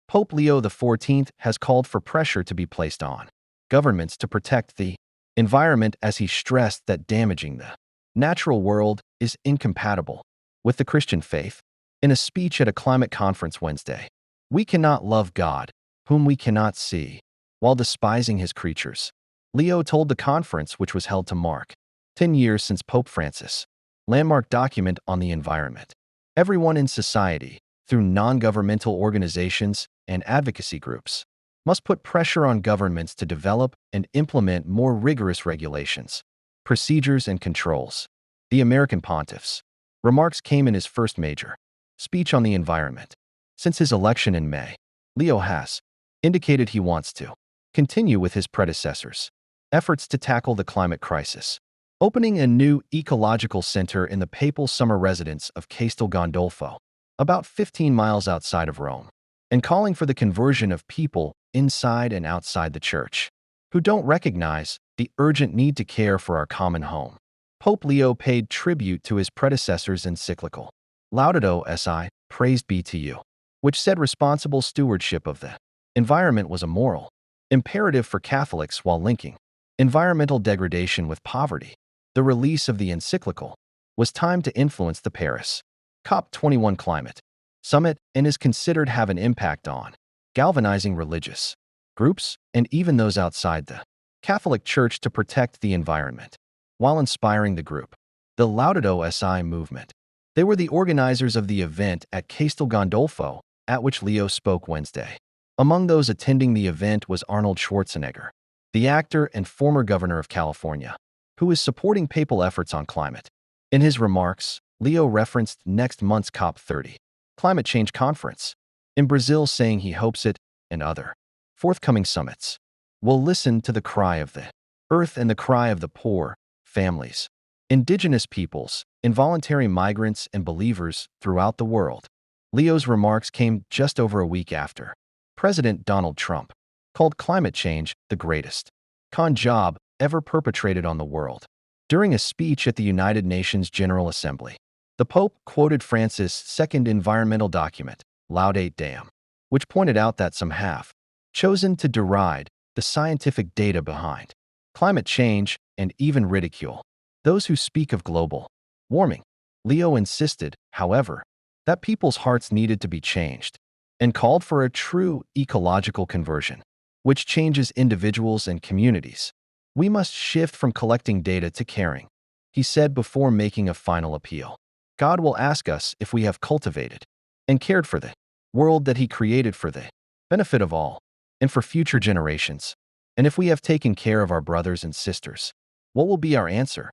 Pope Leo XIV has called for pressure to be placed on governments to protect the environment, as he stressed that damaging the natural world is incompatible with the Christian faith. In a speech at a climate conference Wednesday, "We cannot love God, whom we cannot see, while despising his creatures," Leo told the conference, which was held to mark 10 years since Pope Francis' landmark document on the environment. Everyone in society, through non-governmental organizations and advocacy groups, must put pressure on governments to develop and implement more rigorous regulations, procedures, and controls. The American Pontiff's remarks came in his first major speech on the environment. Since his election in May, Leo has indicated he wants to continue with his predecessors' efforts to tackle the climate crisis, opening a new ecological center in the papal summer residence of Castel Gandolfo, about 15 miles outside of Rome, and calling for the conversion of people inside and outside the church who don't recognize the urgent need to care for our common home. Pope Leo paid tribute to his predecessor's encyclical, Laudato Si, Praised Be to You, which said responsible stewardship of the environment was a moral imperative for Catholics, while linking environmental degradation with poverty. The release of the encyclical was timed to influence the Paris COP21 climate summit and is considered have an impact on galvanizing religious groups and even those outside the Catholic Church to protect the environment, while inspiring the group, the Laudato Si movement. They were the organizers of the event at Castel Gandolfo, at which Leo spoke Wednesday. Among those attending the event was Arnold Schwarzenegger, the actor and former governor of California, who is supporting papal efforts on climate. In his remarks, Leo referenced next month's COP30 climate change conference in Brazil, saying he hopes it and other forthcoming summits will listen to the cry of the earth and the cry of the poor, families, indigenous peoples, involuntary migrants, and believers throughout the world. Leo's remarks came just over a week after President Donald Trump called climate change the greatest con job ever perpetrated on the world. During a speech at the United Nations General Assembly, the Pope quoted Francis' second environmental document, Laudate Deum, which pointed out that some have chosen to deride the scientific data behind climate change and even ridicule those who speak of global warming. Leo insisted, however, that people's hearts needed to be changed and called for a true ecological conversion, which changes individuals and communities. "We must shift from collecting data to caring," he said before making a final appeal. "God will ask us if we have cultivated and cared for the world that he created for the benefit of all and for future generations. And if we have taken care of our brothers and sisters, what will be our answer?"